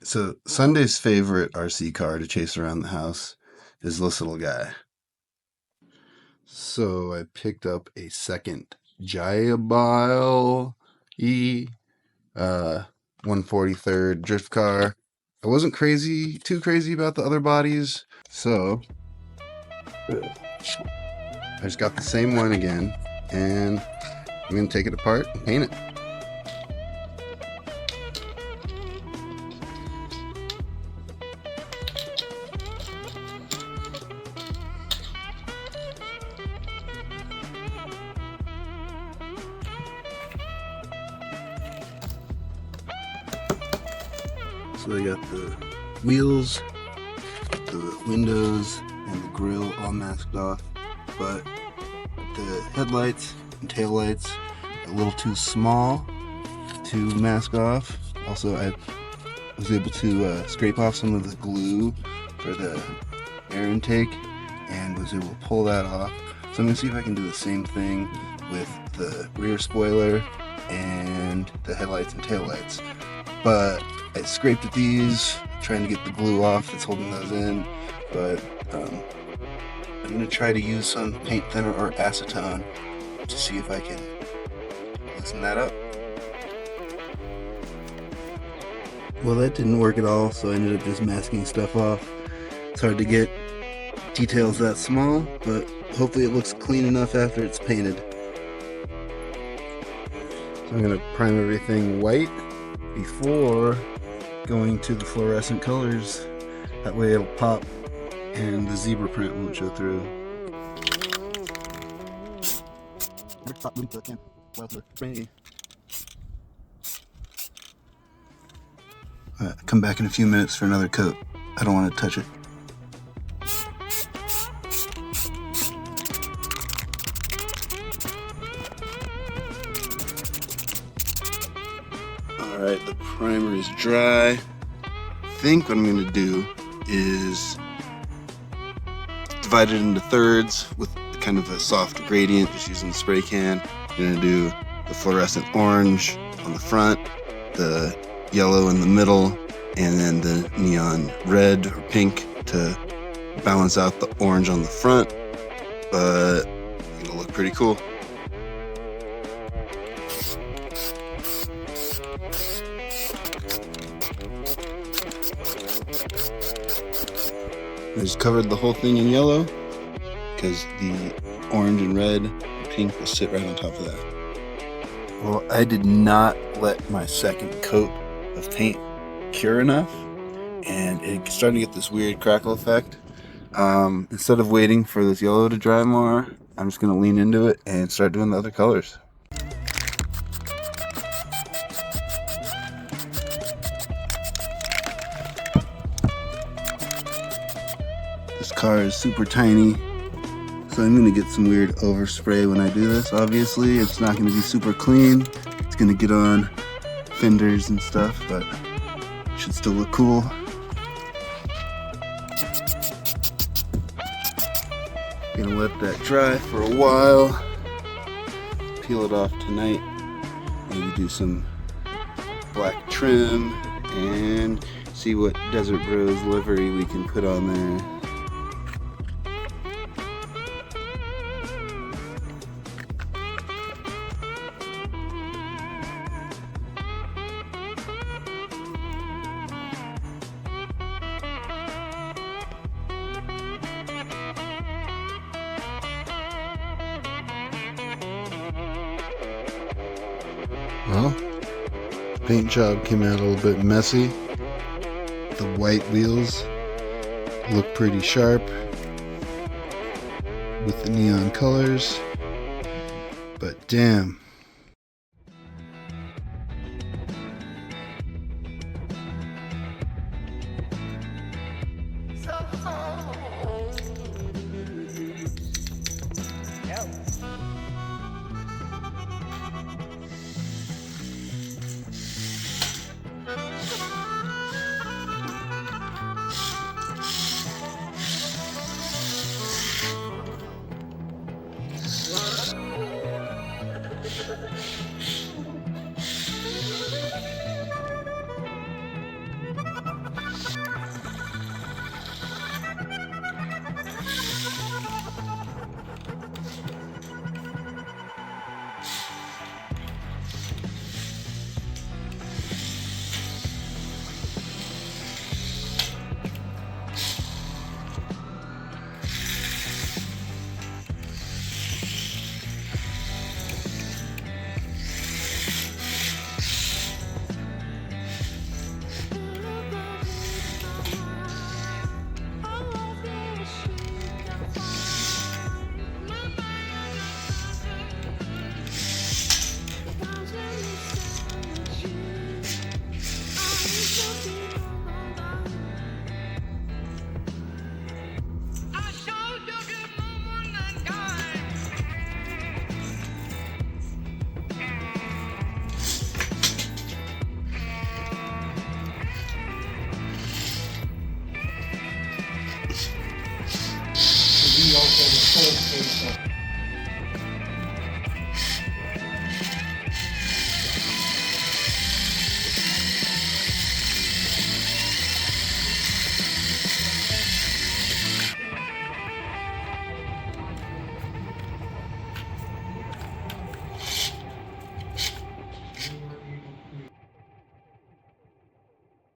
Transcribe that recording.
So Sunday's favorite RC car to chase around the house is this little guy. So I picked up a second JIABAILE 143rd drift car. I wasn't too crazy about the other bodies, so I just got the same one again, and I'm gonna take it apart and paint it. So I got the wheels, the windows, and the grill all masked off, but the headlights and taillights are a little too small to mask off. Also, I was able to scrape off some of the glue for the air intake and was able to pull that off. So I'm going to see if I can do the same thing with the rear spoiler and the headlights and taillights. But I scraped at these, trying to get the glue off that's holding those in, but I'm going to try to use some paint thinner or acetone to see if I can loosen that up. Well, that didn't work at all, so I ended up just masking stuff off. It's hard to get details that small, but hopefully it looks clean enough after it's painted. So I'm going to prime everything white before going to the fluorescent colors. That way it'll pop and the zebra print won't show through. Come back in a few minutes for another coat. I don't want to touch it. Alright, the primer is dry. I think what I'm going to do is divide it into thirds with kind of a soft gradient, just using the spray can. I'm going to do the fluorescent orange on the front, the yellow in the middle, and then the neon red or pink to balance out the orange on the front, but it'll look pretty cool. I just covered the whole thing in yellow because the orange and red and pink will sit right on top of that. Well, I did not let my second coat of paint cure enough, and it's starting to get this weird crackle effect. Instead of waiting for this yellow to dry more, I'm just going to lean into it and start doing the other colors. This car is super tiny, so I'm going to get some weird overspray when I do this. Obviously, it's not going to be super clean. It's going to get on fenders and stuff, but it should still look cool. Gonna let that dry for a while. Peel it off tonight. Maybe do some black trim and see what Desert Bros livery we can put on there. Well, paint job came out a little bit messy. The white wheels look pretty sharp with the neon colors, but damn.